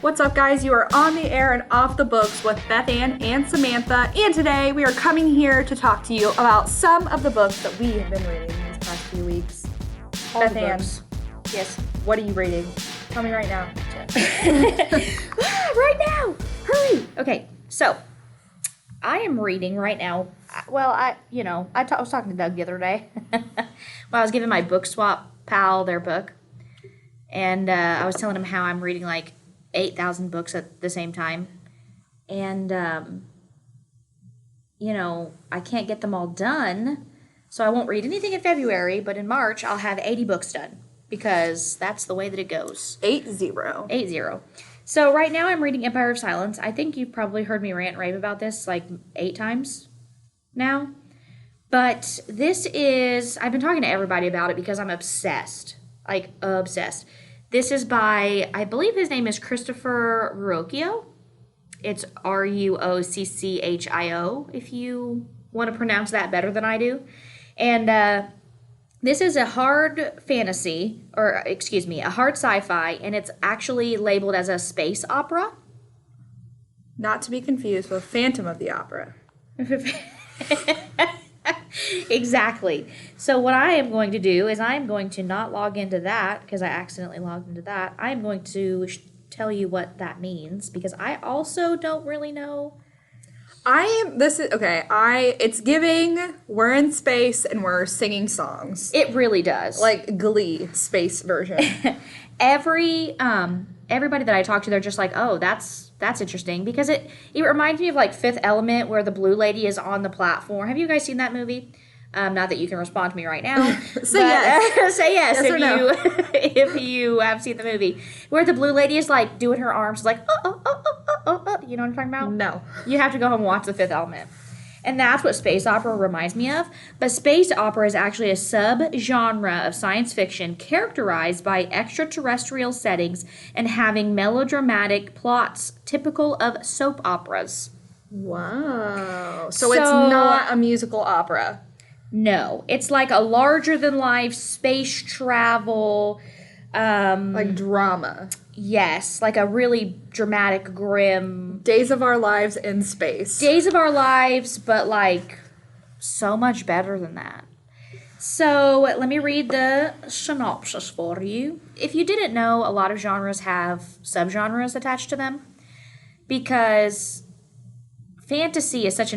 What's up, guys? You are on the air and off the books with Bethann and Samantha, and today we are coming here to talk to you about some of the books that we have been reading these past few weeks. All Bethann, yes. what are you reading? Tell me right now. Right now! Hurry! Okay, so I am reading right now. Well, I was talking to Doug the other day when I was giving my book swap pal their book, and I was telling him how I'm reading like 8,000 books at the same time, and I can't get them all done, so I won't read anything in February, but in March I'll have 80 books done, because that's the way that it goes. 8-0. 8-0. So right now I'm reading Empire of Silence. I think you've probably heard me rant and rave about this like 8 times now, but this is, I've been talking to everybody about it because I'm obsessed, like obsessed. This is by, I believe his name is Christopher Ruocchio. It's Ruocchio, if you want to pronounce that better than I do. And this is a hard fantasy, a hard sci-fi, and it's actually labeled as a space opera. Not to be confused with Phantom of the Opera. Exactly. So what I am going to do is I am going to not log into that because I accidentally logged into that. I am going to tell you what that means because I also don't really know. It's giving, we're in space and we're singing songs. It really does. Like Glee, space version. Everybody that I talk to, they're just like, oh, that's interesting because it reminds me of like Fifth Element where the blue lady is on the platform. Have you guys seen that movie? Not that you can respond to me right now. Say yes. Say yes, yes or no. if you have seen the movie where the blue lady is like doing her arms like oh. You know what I'm talking about? No. You have to go home and watch The Fifth Element. And that's what space opera reminds me of. But space opera is actually a sub-genre of science fiction characterized by extraterrestrial settings and having melodramatic plots typical of soap operas. Wow. So it's not a musical opera. No. It's like a larger-than-life space travel. Like drama. Yes. Like a really dramatic, grim... Days of Our Lives in space. Days of Our Lives, but like so much better than that. So let me read the synopsis for you. If you didn't know, a lot of genres have subgenres attached to them because fantasy is such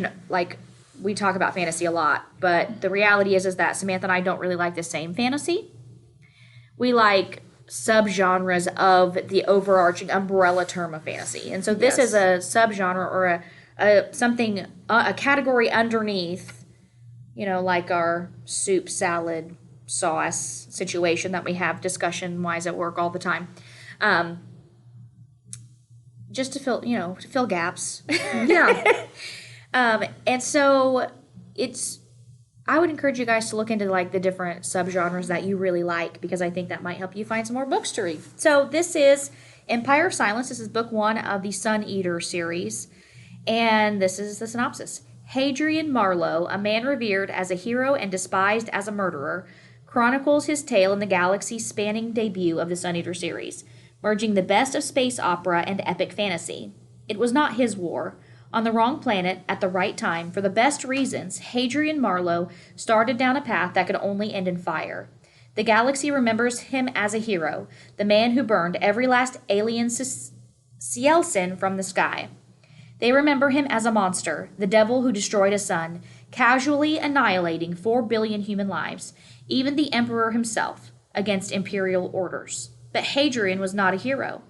we talk about fantasy a lot, but the reality is that Samantha and I don't really like the same fantasy. We like subgenres of the overarching umbrella term of fantasy. And so this is a subgenre or a category underneath, like our soup, salad, sauce situation that we have discussion-wise at work all the time. Just to fill gaps. Yeah. And so I would encourage you guys to look into the different subgenres that you really like because I think that might help you find some more books to read. So this is Empire of Silence. This is book 1 of the Sun Eater series. And this is the synopsis. Hadrian Marlowe, a man revered as a hero and despised as a murderer, chronicles his tale in the galaxy-spanning debut of the Sun Eater series, merging the best of space opera and epic fantasy. It was not his war. On the wrong planet, at the right time, for the best reasons, Hadrian Marlowe started down a path that could only end in fire. The galaxy remembers him as a hero, the man who burned every last alien Cielcin from the sky. They remember him as a monster, the devil who destroyed a sun, casually annihilating 4 billion human lives, even the emperor himself, against imperial orders. But Hadrian was not a hero.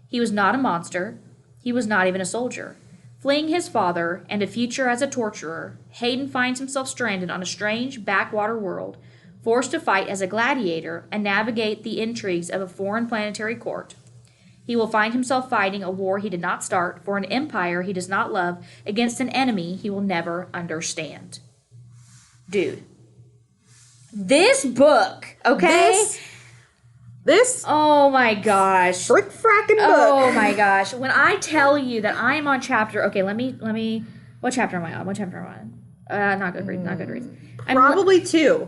He was not a monster. He was not even a soldier. Fleeing his father and a future as a torturer, Hayden finds himself stranded on a strange backwater world, forced to fight as a gladiator and navigate the intrigues of a foreign planetary court. He will find himself fighting a war he did not start for an empire he does not love against an enemy he will never understand. Dude. This book, okay? This oh my gosh. frick-fracking book. Oh my gosh. When I tell you that I am on chapter, okay, let me, what chapter am I on? Not Goodreads. Probably 2.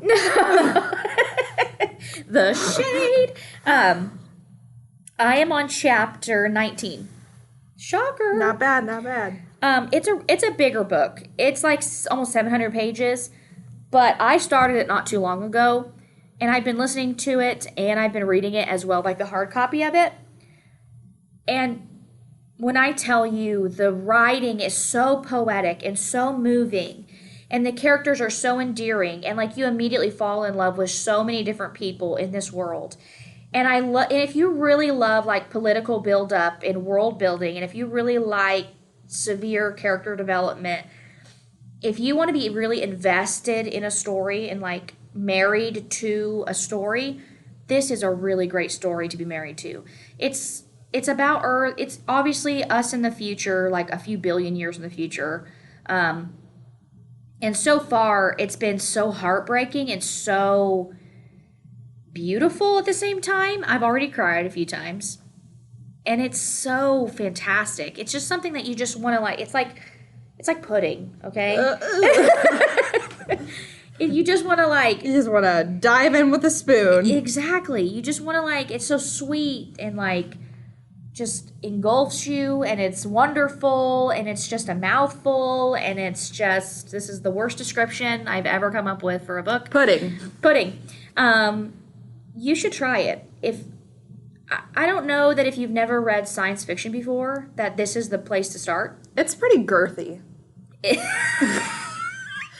The shade. I am on chapter 19. Shocker. Not bad, not bad. It's a bigger book. It's like almost 700 pages, but I started it not too long ago, and I've been listening to it, and I've been reading it as well, like the hard copy of it. And when I tell you the writing is so poetic and so moving, and the characters are so endearing, and like you immediately fall in love with so many different people in this world. And and if you really love like political buildup and world building, and if you really like severe character development, if you want to be really invested in a story and like married to a story, this is a really great story to be married to. It's about Earth. It's obviously us in the future, like a few billion years in the future. And so far, it's been so heartbreaking and so beautiful at the same time. I've already cried a few times. And it's so fantastic. It's just something that you just want to like. It's like pudding, okay? You just want to like. You just want to dive in with a spoon. Exactly. You just want to like. It's so sweet and like just engulfs you, and it's wonderful, and it's just a mouthful, and it's just, this is the worst description I've ever come up with for a book. Pudding. You should try it. I don't know that if you've never read science fiction before, that this is the place to start. It's pretty girthy. It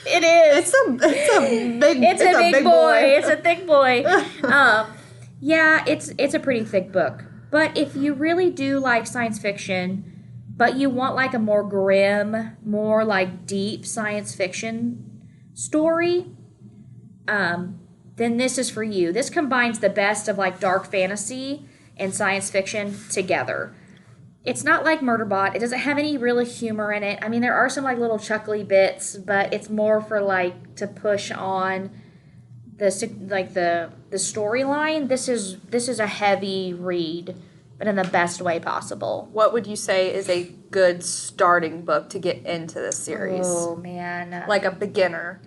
is. It's a big boy. It's a thick boy. Yeah, it's a pretty thick book. But if you really do like science fiction, but you want like a more grim, more like deep science fiction story, then this is for you. This combines the best of like dark fantasy and science fiction together. It's not like Murderbot. It doesn't have any real humor in it. I mean, there are some like little chuckly bits, but it's more for like to push on the storyline. This is a heavy read, but in the best way possible. What would you say is a good starting book to get into this series? Oh man, like a beginner.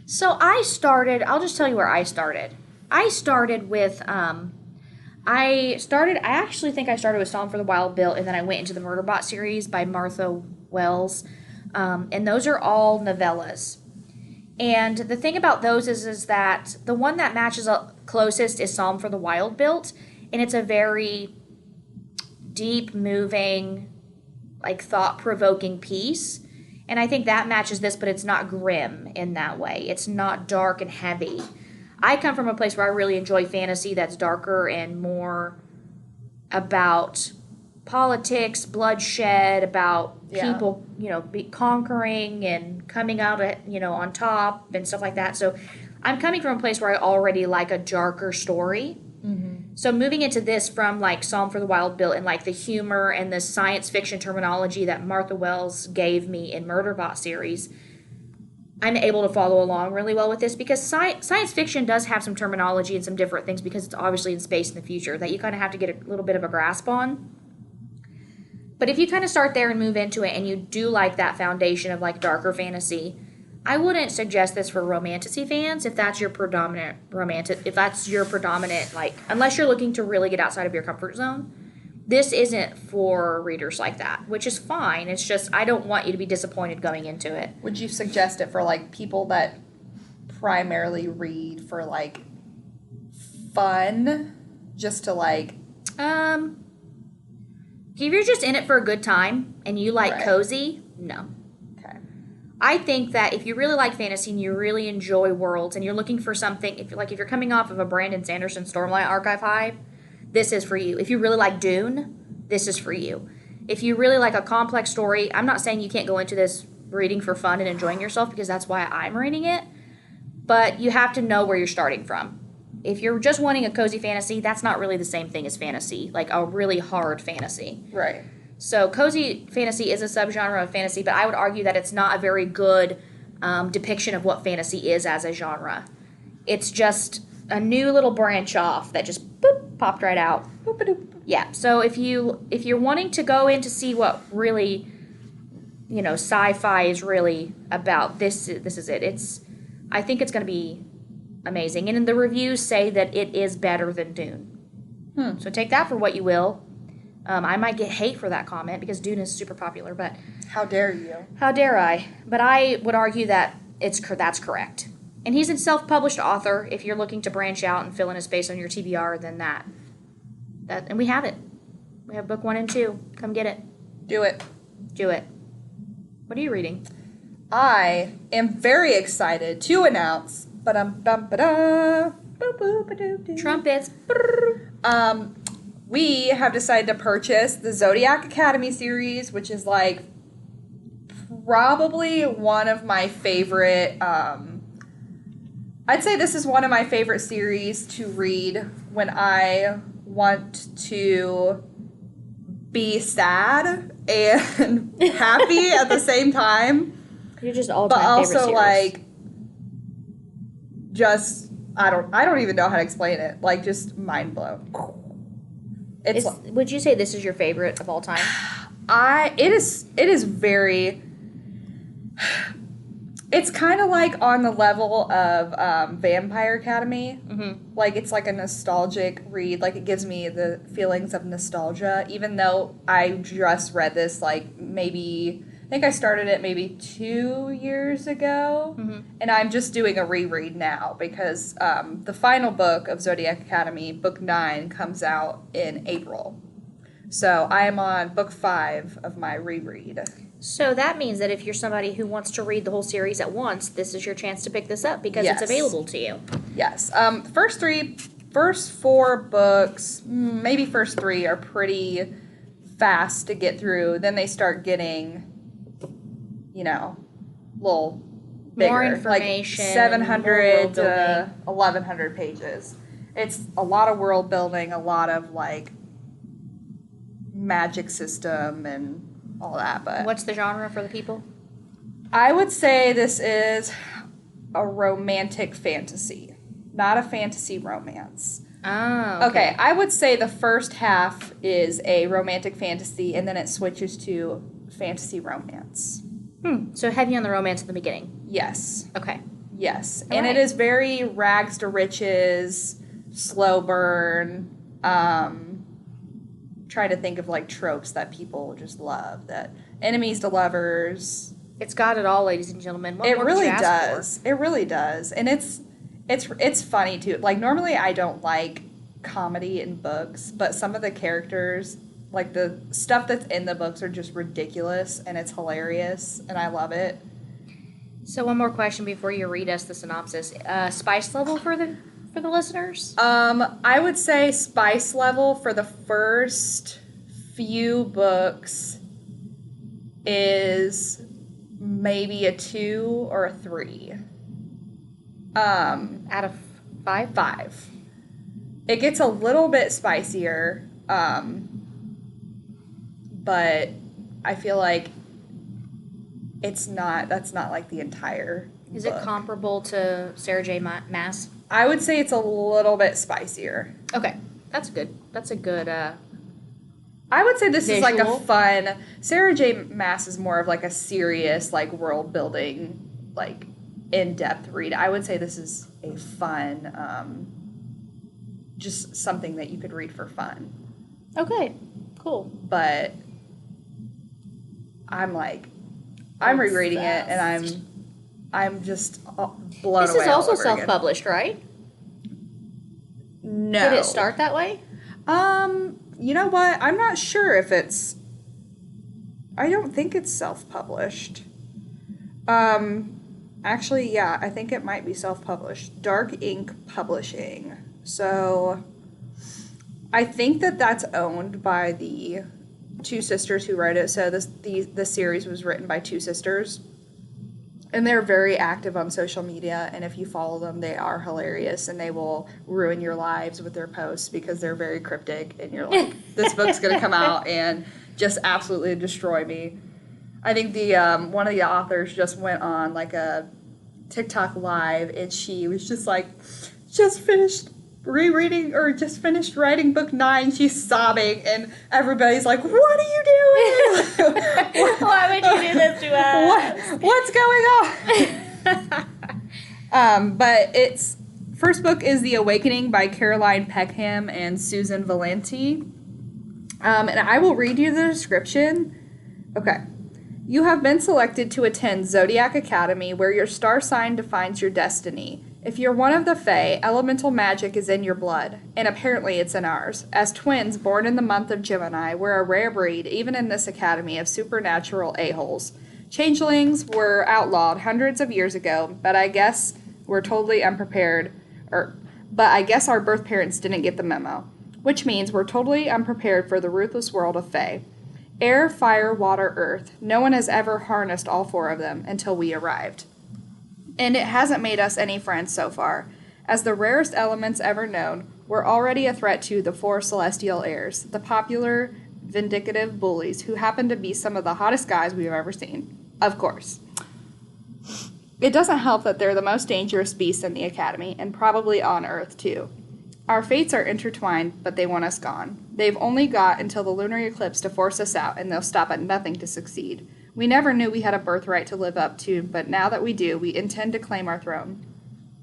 So I'll just tell you where I started. I started with I actually think I started with Song for the Wild Built, and then I went into the Murderbot series by Martha Wells. And those are all novellas. And the thing about those is that the one that matches up closest is Psalm for the Wild Built, and it's a very deep, moving, like thought-provoking piece. And I think that matches this, but it's not grim in that way. It's not dark and heavy. I come from a place where I really enjoy fantasy that's darker and more about politics, bloodshed, about people, conquering and coming out on top and stuff like that. So I'm coming from a place where I already like a darker story. Mm-hmm. So moving into this from like Psalm for the Wild Built and like the humor and the science fiction terminology that Martha Wells gave me in Murderbot series, I'm able to follow along really well with this because science fiction does have some terminology and some different things because it's obviously in space in the future that you kind of have to get a little bit of a grasp on. But if you kind of start there and move into it and you do like that foundation of like darker fantasy, I wouldn't suggest this for romantasy fans if that's your predominant like, unless you're looking to really get outside of your comfort zone. This isn't for readers like that, which is fine. It's just I don't want you to be disappointed going into it. Would you suggest it for like people that primarily read for like fun, just to like if you're just in it for a good time and you like cozy, no. Okay. I think that if you really like fantasy and you really enjoy worlds and you're looking for something, if you're coming off of a Brandon Sanderson Stormlight Archive high, this is for you. If you really like Dune, this is for you. If you really like a complex story, I'm not saying you can't go into this reading for fun and enjoying yourself because that's why I'm reading it, but you have to know where you're starting from. If you're just wanting a cozy fantasy, that's not really the same thing as fantasy, like a really hard fantasy. Right. So cozy fantasy is a subgenre of fantasy, but I would argue that it's not a very good depiction of what fantasy is as a genre. It's just a new little branch off that just boop, popped right out. Boop-a-doop. Yeah. So if you're wanting to go in to see what really, sci-fi is really about, this is it. I think it's going to be amazing. And the reviews say that it is better than Dune. So take that for what you will. I might get hate for that comment because Dune is super popular, but How dare you? how dare I? But I would argue that that's correct. And he's a self-published author. If you're looking to branch out and fill in a space on your TBR, then and we have it. We have book 1 and 2. Come get it. Do it. Do it. What are you reading? I am very excited to announce. Trumpets. We have decided to purchase the Zodiac Academy series, which is like probably one of my favorite. I'd say this is one of my favorite series to read when I want to be sad and happy at the same time. You're just all But time favorite also series. like just I don't even know how to explain it. Like just mind blown. Would you say this is your favorite of all time? It is very. It's kind of like on the level of Vampire Academy. Mm-hmm. Like it's like a nostalgic read. Like it gives me the feelings of nostalgia. Even though I just read this like maybe I think I started it maybe 2 years ago, and I'm just doing a reread now because the final book of Zodiac Academy, book 9, comes out in April. So I am on book 5 of my reread. So that means that if you're somebody who wants to read the whole series at once, this is your chance to pick this up because Yes. it's available to you. Yes. First 4 books, maybe first 3 are pretty fast to get through. Then they start getting, little bigger. More information, Like 700 more world to 1,100 pages. It's a lot of world building, a lot of, like, magic system and all that. But What's the genre for the people? I would say this is a romantic fantasy, not a fantasy romance. Oh, Okay, I would say the first half is a romantic fantasy, and then it switches to fantasy romance. So heavy on the romance in the beginning. Yes, Okay. yes. All And right. it is very rags to riches, slow burn, try to think of, like, tropes that people just love, that enemies to lovers. It's got it all, ladies and gentlemen. What It more could really you ask does. It really does. And it's funny, too. Like, normally I don't like comedy in books, but some of the characters, like, the stuff that's in the books are just ridiculous, and it's hilarious, and I love it. So one more question before you read us the synopsis. Spice level for the listeners? I would say spice level for the first few books is maybe a 2 or a 3. Out of 5? 5. It gets a little bit spicier, but I feel like that's not like the entire Is book. it comparable to Sarah J. Maas? I would say it's a little bit spicier. Okay. That's good. That's a good I would say this is like a Visual. fun. Sarah J. Maas is more of like a serious, like, world building, like, in depth read. I would say this is a fun, just something that you could read for fun. Okay. Cool. But I'm rereading it, and I'm just blown This away. is also all over again. self-published, right? No. Did it start that way? You know what? I'm not sure if it's. I don't think it's self-published. Actually, yeah, I think it might be self-published. Dark Ink Publishing. So, I think that's owned by the 2 sisters who write it. So the series was written by 2 sisters. And they're very active on social media, and if you follow them, they are hilarious, and they will ruin your lives with their posts because they're very cryptic, and you're like, this book's going to come out and just absolutely destroy me. I think the one of the authors just went on, like, a TikTok live, and she was just like, just finished rereading or just finished writing book 9. She's sobbing, and everybody's like, what are you doing? Why would you do this to us? What's going on? But it's First book is The Awakening by Caroline Peckham and Susan Valenti. And I will read you the description. Okay. You have been selected to attend Zodiac Academy, where your star sign defines your destiny. If you're one of the Fae, elemental magic is in your blood, and apparently it's in ours. As twins born in the month of Gemini, we're a rare breed, even in this academy, of supernatural a-holes. Changelings were outlawed hundreds of years ago, but I guess we're totally unprepared, but I guess our birth parents didn't get the memo, which means we're totally unprepared for the ruthless world of Fae. Air, fire, water, earth. No one has ever harnessed all four of them until we arrived. And it hasn't made us any friends so far. As the rarest elements ever known, we're already a threat to the four celestial heirs, the popular, vindictive bullies who happen to be some of the hottest guys we've ever seen. Of course. It doesn't help that they're the most dangerous beasts in the academy, and probably on Earth, too. Our fates are intertwined, but they want us gone. They've only got until the lunar eclipse to force us out, and they'll stop at nothing to succeed. We never knew we had a birthright to live up to, but now that we do, we intend to claim our throne.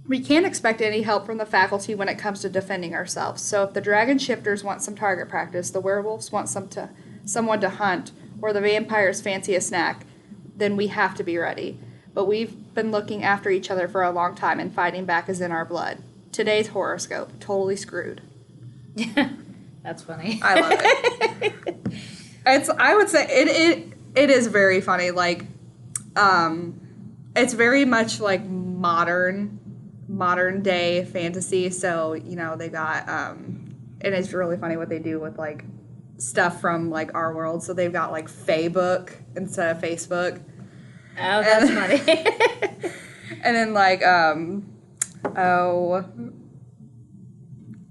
We can't expect any help from the faculty when it comes to defending ourselves, so if the dragon shifters want some target practice, the werewolves want someone to hunt, or the vampires fancy a snack, then we have to be ready. But we've been looking after each other for a long time, and fighting back is in our blood. Today's horoscope, totally screwed. That's funny. I love it. I would say it is very funny. Like, it's very much like modern day fantasy. So, you know, they got, and it's really funny what they do with like stuff from like our world. So they've got like Facebook instead of Facebook. Oh, that's funny. And then like,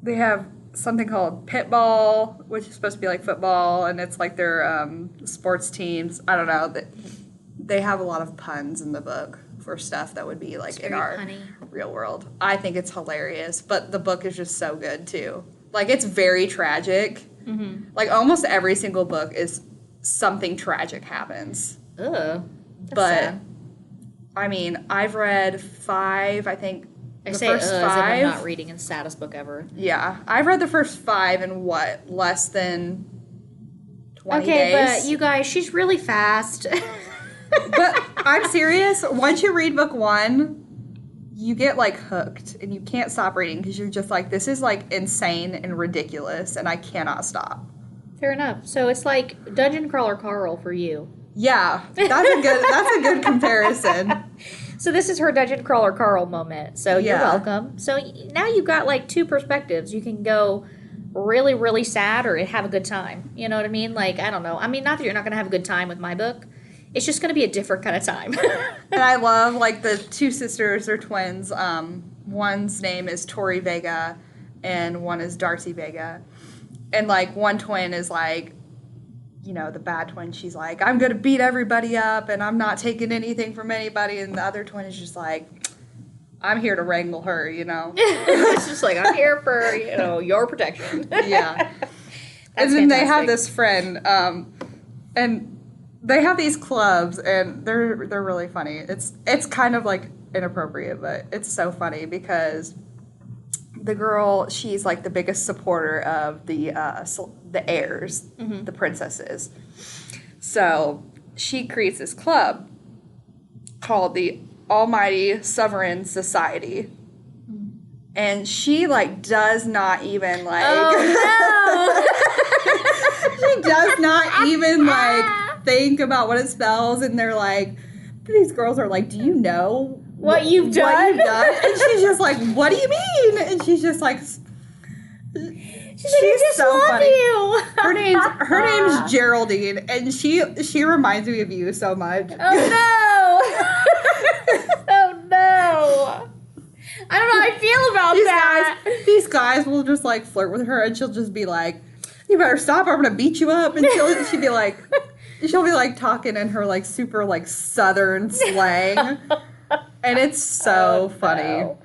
they have something called Pitball, which is supposed to be like football, and it's like their sports teams. I don't know. They have a lot of puns in the book for stuff that would be like in our real world. I think it's hilarious, but the book is just so good too. Like, it's very tragic. Mm-hmm. Like, almost every single book is something tragic happens. Ugh. But sad. I mean, I've read 5, I think. I the say first 5. As if I'm not reading the saddest book ever. Yeah, I've read the first 5 in what, less than 20 days? Okay, but you guys, she's really fast. But I'm serious. Once you read book 1, you get like hooked, and you can't stop reading because you're just like, this is like insane and ridiculous, and I cannot stop. Fair enough. So it's like Dungeon Crawler Carl for you. Yeah, that's a good comparison. So this is her Dungeon Crawler Carl moment. So you're welcome. So now you've got like 2 perspectives. You can go really, really sad or have a good time. You know what I mean? Like, I don't know. I mean, not that you're not going to have a good time with my book. It's just going to be a different kind of time. And I love, like, the 2 sisters, they're twins. One's name is Tori Vega, and one is Darcy Vega. And, like, one twin is, like, you know, the bad twin. She's like, I'm going to beat everybody up, and I'm not taking anything from anybody. And the other twin is just like, I'm here to wrangle her, you know? It's just like, I'm here for, you know, your protection. Yeah. And then they have this friend, and they have these clubs, and they're really funny. It's kind of like inappropriate, but it's so funny because the girl, she's like the biggest supporter of the heirs, mm-hmm. the princesses. So she creates this club called the Almighty Sovereign Society. And she, like, does not even, like... Oh, no! She does not even, like, think about what it spells. And they're like... These girls are like, do you know... What you've done? And she's just like, what do you mean? And she's just like... She's just so love funny. You. Her name's Geraldine, and she reminds me of you so much. Oh, no! Oh, no! I don't know how I feel about that. These guys will just, like, flirt with her, and she'll just be like, you better stop, or I'm gonna beat you up. And she'll be like talking in her, like, super, like, southern slang. And it's so funny. No.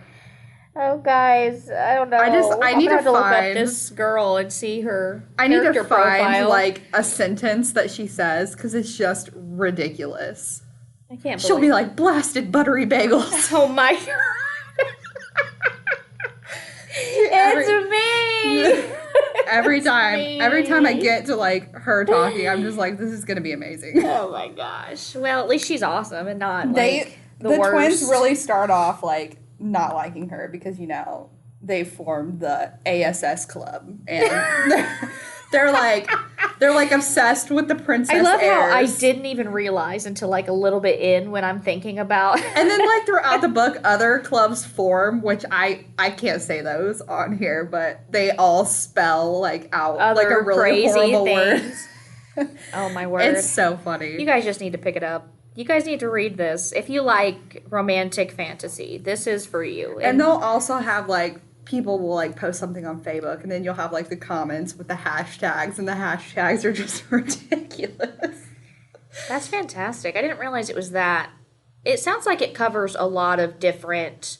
Oh, guys, I don't know. I need to look up find this girl and see her. I need to find profile. like a sentence that she says because it's just ridiculous. I can't. She'll be like, blasted buttery bagels. Oh my god. It's me. Every time I me. get to like her talking, I'm just like, this is gonna be amazing. Oh my gosh. Well, at least she's awesome and not The like the worst. twins really start off like not liking her because they formed the ASS club and they're like obsessed with the princess. I love how I heirs. didn't even realize until like a little bit in when I'm thinking about. And then like throughout the book, other clubs form, which I can't say those on here, but they all spell like out Other like a really crazy horrible things. word. Oh my word. It's so funny. You guys just need to pick it up. You guys need to read this. If you like romantic fantasy, this is for you. And they'll also have like people will like post something on Facebook and then you'll have like the comments with the hashtags and the hashtags are just ridiculous. That's fantastic. I didn't realize it was that. It sounds like it covers a lot of different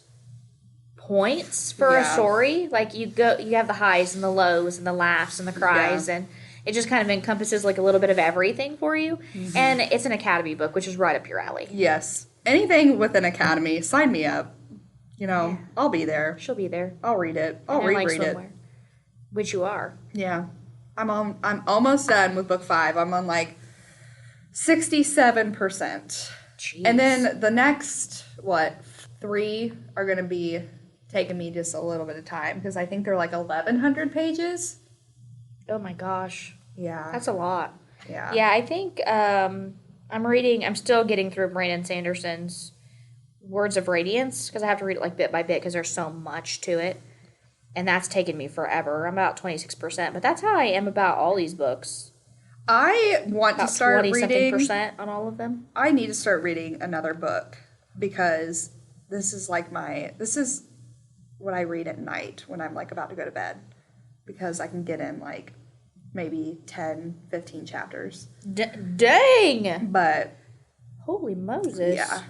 points for a story. Like you have the highs and the lows and the laughs and the cries and it just kind of encompasses like a little bit of everything for you. Mm-hmm. And it's an Academy book, which is right up your alley. Yes. Anything with an Academy, sign me up. I'll be there. She'll be there. I'll read it. I'll reread it. Which you are. Yeah. I'm almost done with book 5. I'm on like 67%. Jeez. And then the next 3 are going to be taking me just a little bit of time because I think they're like 1,100 pages. Oh my gosh. Yeah. That's a lot. Yeah. Yeah, I think I'm still getting through Brandon Sanderson's Words of Radiance because I have to read it like bit by bit because there's so much to it. And that's taken me forever. I'm about 26%, but that's how I am about all these books. I want to start reading 20-something% on all of them. I need to start reading another book because this is what I read at night when I'm like about to go to bed because I can get in like maybe 10, 15 chapters. Dang! But holy Moses. Yeah.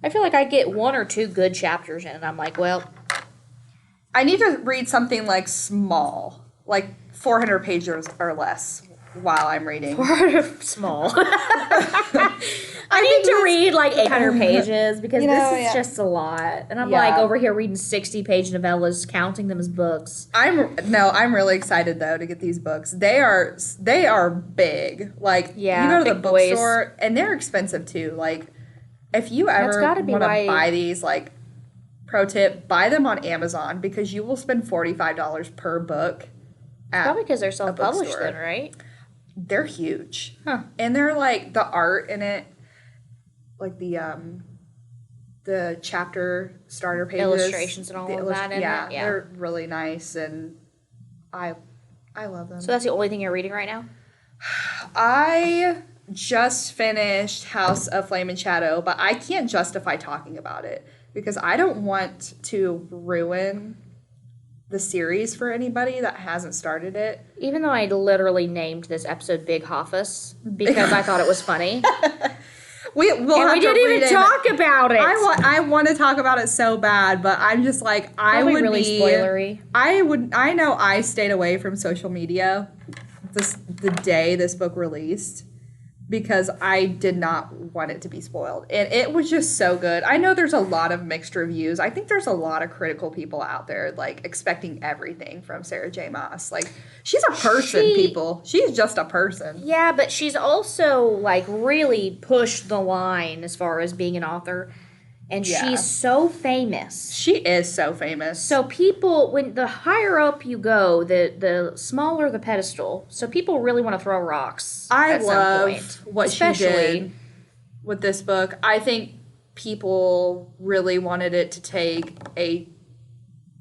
I feel like I get 1 or 2 good chapters in and I'm like, well, I need to read something like small, like 400 pages or less while I'm reading. Small. I need to read like 800 pages because this is just a lot. And I'm like over here reading 60-page novellas, counting them as books. I'm really excited though to get these books. They are big. Like you go to the bookstore and they're expensive too. Like if you ever want to buy these, like pro tip, buy them on Amazon because you will spend $45 per book. Probably because they're self-published then, right? They're huge. Huh. And they're like the art in it, like the chapter starter pages. Illustrations and all of that in it. Yeah, they're really nice and I love them. So that's the only thing you're reading right now? I just finished House of Flame and Shadow, but I can't justify talking about it because I don't want to ruin the series for anybody that hasn't started it. Even though I literally named this episode Big HOFAS because I thought it was funny. we didn't even talk about it. I want to talk about it so bad, but I'm just like I would really be spoilery. I know I stayed away from social media the day this book released because I did not want it to be spoiled. And it was just so good. I know there's a lot of mixed reviews. I think there's a lot of critical people out there, like, expecting everything from Sarah J. Maas. Like, she's a person, people. She's just a person. Yeah, but she's also, like, really pushed the line as far as being an author. And she's so famous. She is so famous. So people, when the higher up you go, the smaller the pedestal. So people really want to throw rocks. I love what she did with this book. I think people really wanted it to take a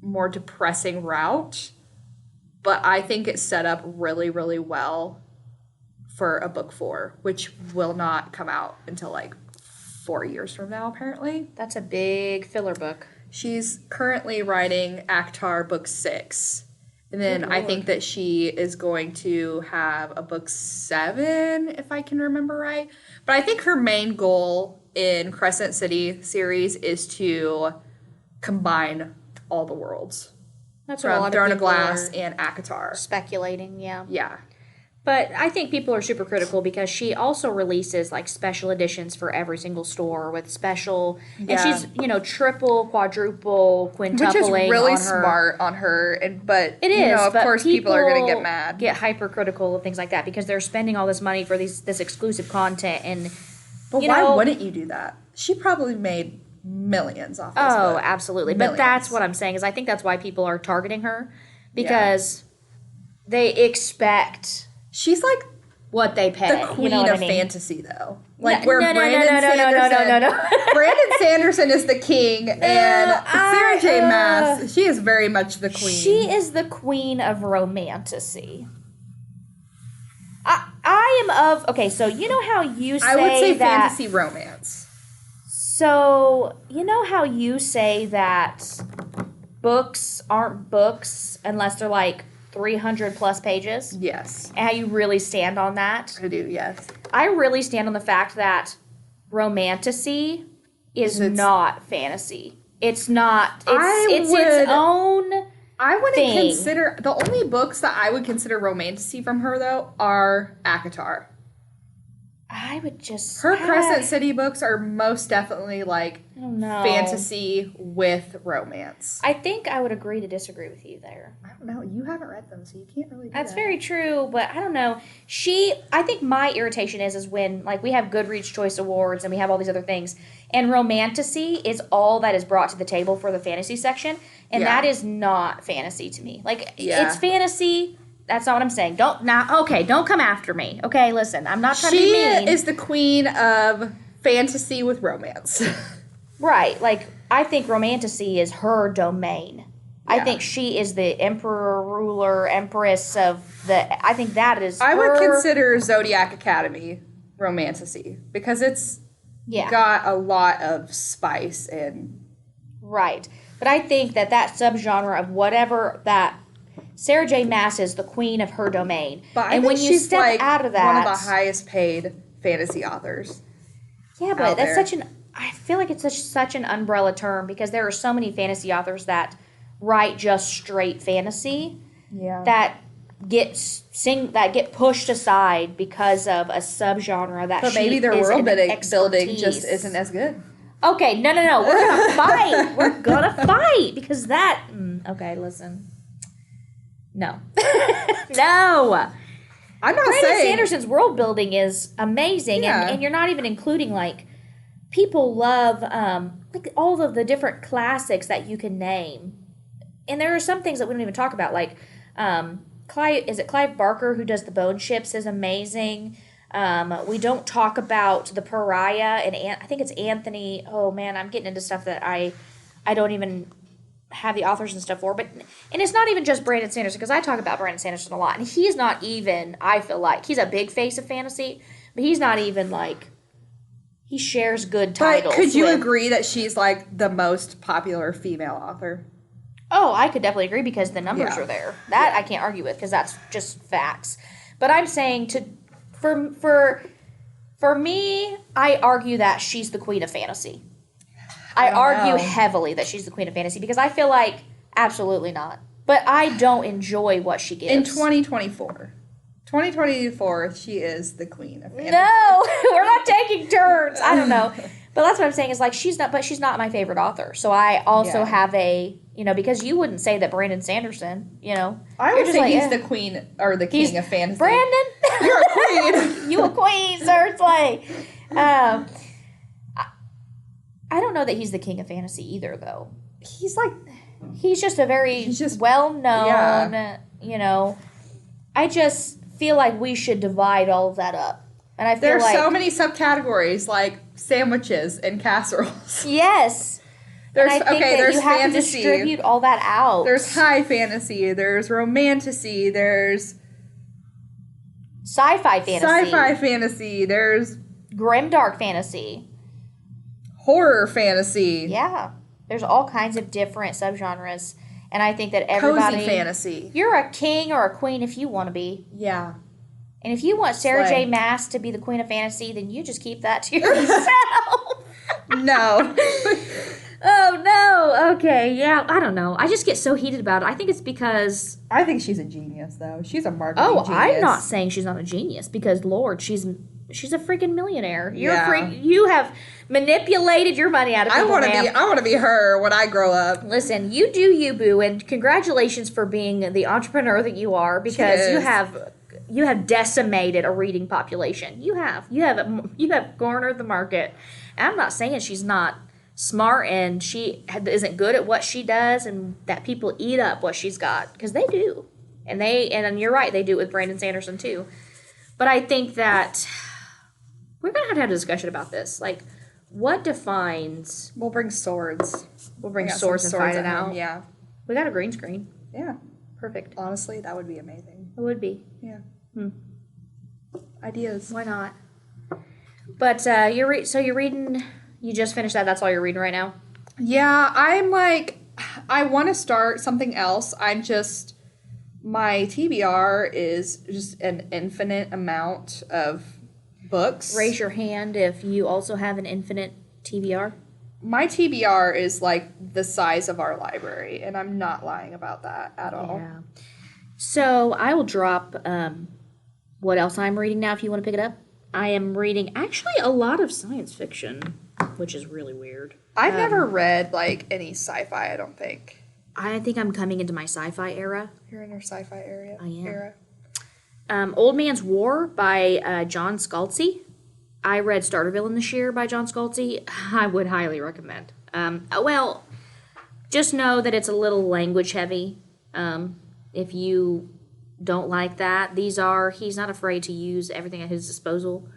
more depressing route, but I think it set up really, really well for a book 4, which will not come out until like 4 years from now, apparently. That's a big filler book. She's currently writing Actar book 6. And then I think that she is going to have a book 7, if I can remember right. But I think her main goal in Crescent City series is to combine all the worlds. That's from Throne of Glass and ACOTAR. Speculating, yeah. Yeah. But I think people are super critical because she also releases like special editions for every single store with special, and she's triple, quadruple, quintupling, which is really on her. smart on her. But It is, of course, people are going to get mad, get hypercritical of things like that because they're spending all this money for this exclusive content. And but why wouldn't you do that? She probably made millions off this book. Absolutely. Millions. But that's what I'm saying is I think that's why people are targeting her because they expect. She's like what they pay. The queen of fantasy, though. Like Brandon Sanderson is the king, and Sarah J. Maas, she is very much the queen. She is the queen of romantasy. I am of so you know how you say I would say that, fantasy romance. So you know how you say that books aren't books unless they're like 300 plus pages? Yes. And how you really stand on that? I do, yes. I really stand on the fact that romantasy is not fantasy. It's not. It's its own I wouldn't thing. consider... The only books that I would consider romantasy from her, though, are ACOTAR. I would just... Her Crescent City books are most definitely, like, fantasy with romance. I think I would agree to disagree with you there. I don't know. You haven't read them, so you can't really do That's that. very true, but I don't know. I think my irritation is when, like, we have Goodreads Choice Awards and we have all these other things, and romantasy is all that is brought to the table for the fantasy section, and that is not fantasy to me. Like, it's fantasy... That's not what I'm saying. Don't come after me. Okay, listen, I'm not trying to be mean. She is the queen of fantasy with romance. Right. Like, I think romantasy is her domain. Yeah. I think she is the emperor, ruler, empress of I think that is I would consider Zodiac Academy romantasy because it's got a lot of spice and... Right. But I think that subgenre of whatever that... Sarah J. Maas is the queen of her domain. But I think when you step like out of that, one of the highest paid fantasy authors. Yeah, but that's I feel like it's such an umbrella term because there are so many fantasy authors that write just straight fantasy that get pushed aside because of a subgenre that but maybe their world building just isn't as good. Okay, no. We're gonna fight. We're gonna fight because that. Okay, listen. No. No. I'm not Brandon saying... Sanderson's world building is amazing, and you're not even including, like, people love, like, all of the different classics that you can name. And there are some things that we don't even talk about, like, Clive Barker, who does the Bone Ships, is amazing. We don't talk about The Pariah, and I think it's Anthony. Oh, man, I'm getting into stuff that I don't even... have the authors and stuff for, and it's not even just Brandon Sanderson, because I talk about Brandon Sanderson a lot, and he's not even, I feel like, he's a big face of fantasy, but he's not even, like, he shares good titles. But could you agree that she's, like, the most popular female author? Oh, I could definitely agree, because the numbers are there. That I can't argue with, because that's just facts. But I'm saying, for me, I argue that she's the queen of fantasy. I argue heavily that she's the queen of fantasy because I feel like absolutely not. But I don't enjoy what she gives. In 2024, she is the queen of fantasy. No, we're not taking turns. I don't know. But that's what I'm saying is like she's not my favorite author. So I also have because you wouldn't say that Brandon Sanderson, I would say he's the queen or the king of fantasy. Brandon? You're a queen. You a queen, seriously. I don't know that he's the king of fantasy either, though. He's just a very well-known, I just feel like we should divide all of that up. And I feel There's so many subcategories, like sandwiches and casseroles. Yes. There's you have fantasy. to distribute all that out. There's high fantasy. There's romantasy. There's sci-fi fantasy. There's grimdark fantasy. Horror fantasy. Yeah. There's all kinds of different subgenres. And I think that everybody... Cozy fantasy. You're a king or a queen if you want to be. Yeah. And if you want Sarah J. Maas to be the queen of fantasy, then you just keep that to yourself. No. Oh no. Okay. Yeah. I don't know. I just get so heated about it. I think it's because. I think she's a genius, though. She's a marketing Oh, genius. I'm not saying she's not a genius because Lord, she's a freaking millionaire. Yeah. You have manipulated your money out of people. I want to be her when I grow up. Listen, you do you, boo, and congratulations for being the entrepreneur that you are because you have decimated a reading population. You have garnered the market. And I'm not saying she's not smart and she isn't good at what she does and that people eat up what she's got because they do. And you're right, they do it with Brandon Sanderson too. But I think that we're going to have a discussion about this. Like, what defines... We'll bring swords. We'll bring swords and fight it out. Yeah. We got a green screen. Yeah. Perfect. Honestly, that would be amazing. It would be. Yeah. Ideas. Why not? But you're reading... You just finished that. That's all you're reading right now? Yeah, I'm like... I want to start something else. My TBR is just an infinite amount of books. Raise your hand if you also have an infinite TBR. My TBR is like the size of our library, and I'm not lying about that at all. Yeah. So I will drop what else I'm reading now if you want to pick it up. I am reading actually a lot of science fiction, which is really weird. I've never read like any sci-fi, I don't think. I think I'm coming into my sci-fi era. You're in your sci-fi area. I am. Era. Old Man's War by John Scalzi. I read Starterville this year by John Scalzi. I would highly recommend. Well, just know that it's a little language heavy. If you don't like that, he's not afraid to use everything at his disposal.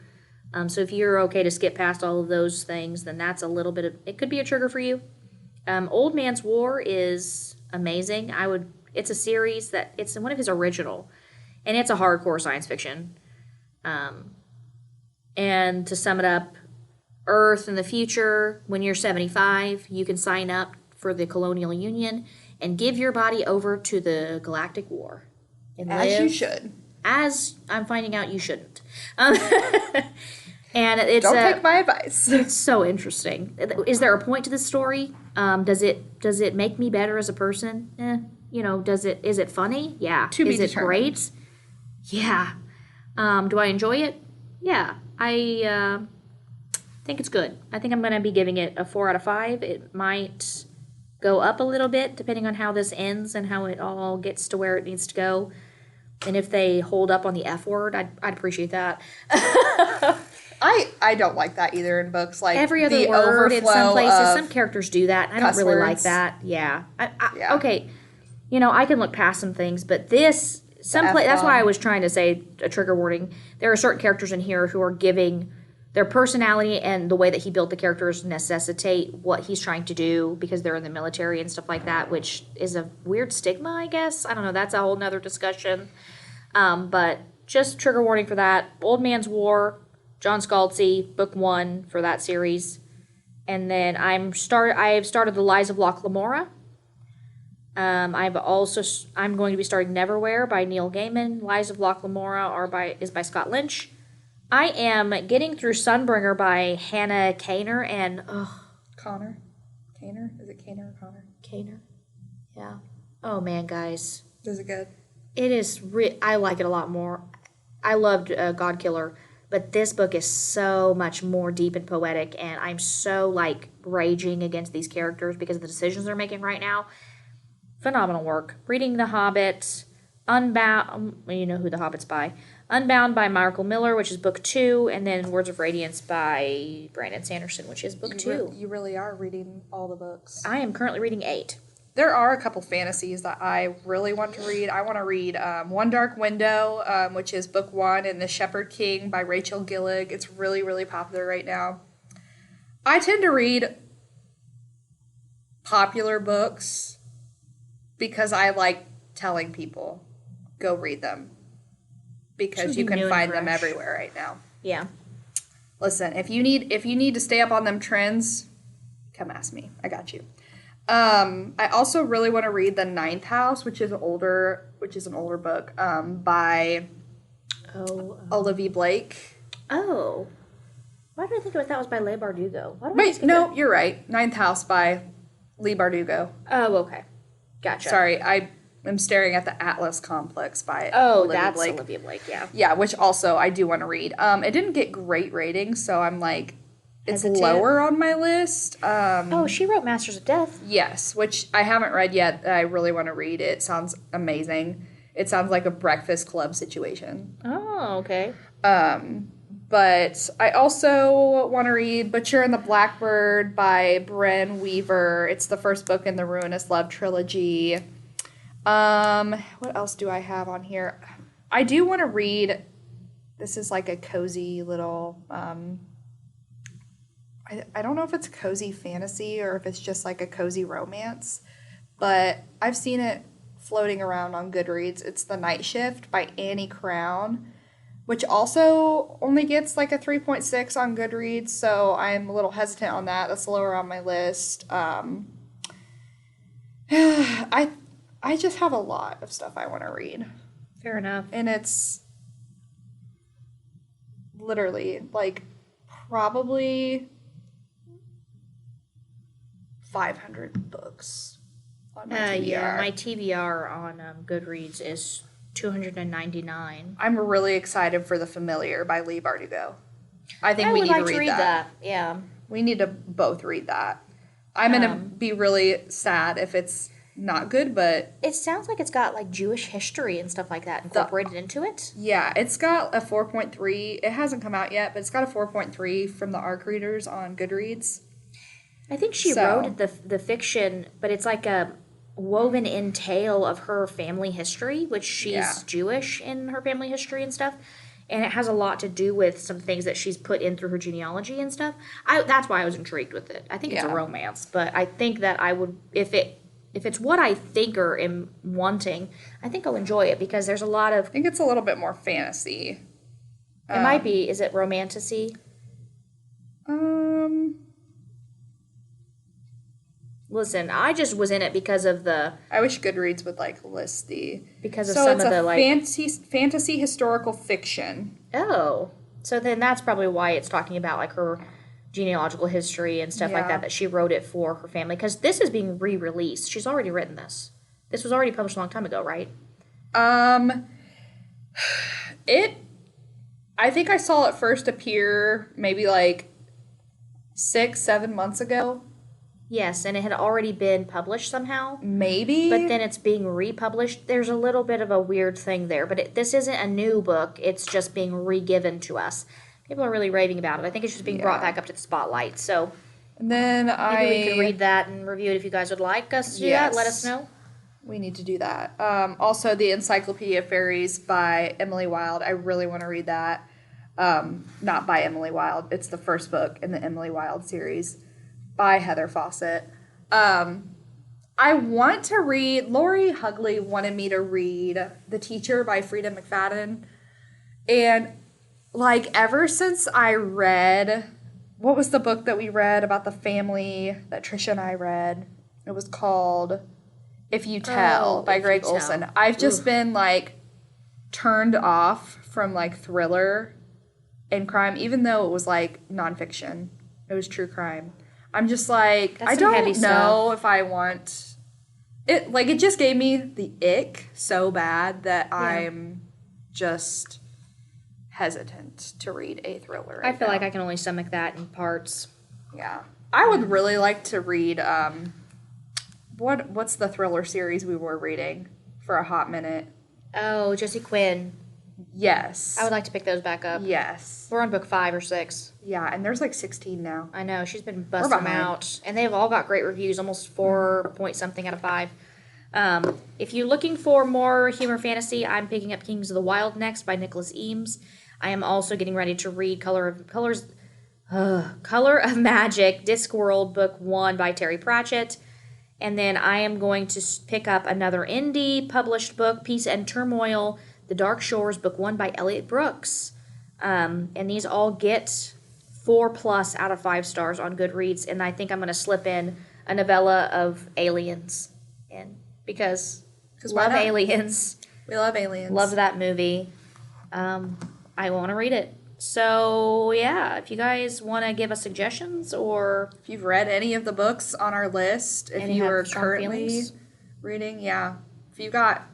So if you're okay to skip past all of those things, then that's a little bit of, it could be a trigger for you. Old Man's War is amazing. It's a series it's one of his original, and it's a hardcore science fiction. And to sum it up, Earth in the future, when you're 75, you can sign up for the Colonial Union and give your body over to the Galactic War. And as you should. As I'm finding out you shouldn't. And it's don't take my advice. It's so interesting. Is there a point to this story? Does it make me better as a person? Is it funny? Yeah. Is it great? Yeah. Do I enjoy it? Yeah. I think it's good. I think I'm going to be giving it a 4 out of 5. It might go up a little bit depending on how this ends and how it all gets to where it needs to go. And if they hold up on the F word, I'd appreciate that. I don't like that either in books. Like every other word in some places, some characters do that. I don't really like that. Yeah. Yeah. Okay. I can look past some things, but this that's why I was trying to say a trigger warning. There are certain characters in here who are giving their personality and the way that he built the characters necessitate what he's trying to do because they're in the military and stuff like that, which is a weird stigma, I guess. I don't know. That's a whole nother discussion. But just trigger warning for that. Old Man's War, John Scalzi, book 1 for that series. And then I have started The Lies of Locke Lamora. I'm going to be starting Neverwhere by Neil Gaiman. Lies of Locke Lamora is by Scott Lynch. I am getting through Sunbringer by Hannah Kaner and Connor. Kaner? Is it Kaner or Connor? Kaner. Yeah. Oh man, guys. Is it good? It is. I like it a lot more. I loved Godkiller, but this book is so much more deep and poetic, and I'm so raging against these characters because of the decisions they're making right now. Phenomenal work. Reading The Hobbit, Unbound. You know who The Hobbit's by. Unbound by Michael Miller, which is book 2, and then Words of Radiance by Brandon Sanderson, which is book 2. You really are reading all the books. I am currently reading 8. There are a couple fantasies that I really want to read. I want to read One Dark Window, which is book 1, and The Shepherd King by Rachel Gillig. It's really, really popular right now. I tend to read popular books because I like telling people, go read them. Because you can find them everywhere right now. Yeah. Listen, if you need to stay up on them trends, come ask me. I got you. I also really want to read The Ninth House, which is an older book by Olivia Blake. Oh. Why did I think that was by Leigh Bardugo? Wait, no, you're right. Ninth House by Lee Bardugo. Oh, okay. Gotcha. Sorry, I am staring at the Atlas Complex by Olivia that's Blake. Blake. Olivia Blake, yeah. Yeah, which also I do want to read. It didn't get great ratings, so I'm like, it's Hesitant. lower on my list. She wrote Masters of Death. Yes, which I haven't read yet. I really want to read. It sounds amazing. It sounds like a Breakfast Club situation. Oh, okay. But I also want to read Butcher and the Blackbird by Bren Weaver. It's the first book in the Ruinous Love trilogy. What else do I have on here? I do want to read, this is like a cozy little, I don't know if it's cozy fantasy or if it's just like a cozy romance, but I've seen it floating around on Goodreads. It's The Night Shift by Annie Crown, which also only gets like a 3.6 on Goodreads, so I'm a little hesitant on that. That's lower on my list. I just have a lot of stuff I want to read. Fair enough. And it's literally like probably 500 books on my TBR. Yeah, my TBR on Goodreads is 299. I'm really excited for The Familiar by Lee Bardugo. I think we need to read that. Yeah. We need to both read that. I'm going to be really sad if it's not good, but... It sounds like it's got, like, Jewish history and stuff like that incorporated into it. Yeah, it's got a 4.3. It hasn't come out yet, but it's got a 4.3 from the ARC readers on Goodreads. I think she wrote the fiction, but it's like a woven in tale of her family history, which she's Jewish in her family history and stuff. And it has a lot to do with some things that she's put in through her genealogy and stuff. That's why I was intrigued with it. I think it's a romance, but I think that I would, if it's what I think or am wanting, I think I'll enjoy it because there's a lot of... I think it's a little bit more fantasy. It might be. Is it romantasy? Listen, I just was in it because of the... I wish Goodreads would, like, list the... Because of some of the, like... fantasy historical fiction. Oh. So then that's probably why it's talking about, like, her genealogical history and stuff like that she wrote it for her family. Because this is being re-released. She's already written this. This was already published a long time ago, right? I think I saw it first appear maybe, like, 6-7 months ago. Yes, and it had already been published somehow. Maybe. But then it's being republished. There's a little bit of a weird thing there. But this isn't a new book. It's just being re-given to us. People are really raving about it. I think it's just being brought back up to the spotlight. So and then maybe we could read that and review it if you guys would like us to do that. Let us know. We need to do that. Also, The Encyclopedia of Fairies by Emily Wilde. I really want to read that. Not by Emily Wilde. It's the first book in the Emily Wilde series. By Heather Fawcett. I want to read, Lori Hugley wanted me to read The Teacher by Frida McFadden. And, like, ever since I read, what was the book that we read about the family that Trisha and I read? It was called If You Tell by Greg Olson. I've just been, like, turned off from, like, thriller and crime, even though it was, like, nonfiction. It was true crime. I'm just like, I don't know if I want it. Like, it just gave me the ick so bad that I'm just hesitant to read a thriller. I feel like I can only stomach that in parts. Yeah. I would really like to read, what's the thriller series we were reading for a hot minute? Oh, Jessie Quinn. Yes. I would like to pick those back up. Yes. We're on book 5 or 6. Yeah, and there's like 16 now. I know. She's been busting them out. And they've all got great reviews, almost 4 point something out of 5. If you're looking for more humor fantasy, I'm picking up Kings of the Wild next by Nicholas Eames. I am also getting ready to read Color of Magic, Discworld, Book 1 by Terry Pratchett. And then I am going to pick up another indie published book, Peace and Turmoil, The Dark Shores, Book 1 by Elliot Brooks. And these all get 4+ out of 5 stars on Goodreads. And I think I'm going to slip in a novella of aliens. And because love aliens. We love aliens. Love that movie. I want to read it. So, yeah, if you guys want to give us suggestions or If you've read any of the books on our list, if Any you have are strong currently feelings? reading, yeah. If you got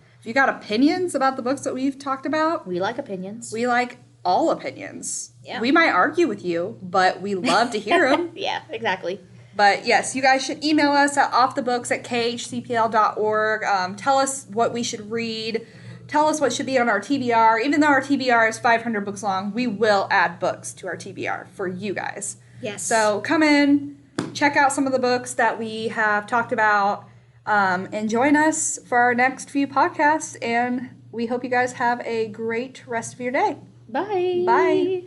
opinions about the books that we've talked about, we like opinions. we like all opinions. Yeah. We might argue with you, but we love to hear them. Yeah, exactly. But yes, you guys should email us at offthebooks@khcpl.org. Tell us what we should read. Tell us what should be on our TBR. Even though our TBR is 500 books long, we will add books to our TBR for you guys. Yes. So come in, check out some of the books that we have talked about, and join us for our next few podcasts. And we hope you guys have a great rest of your day. Bye. Bye.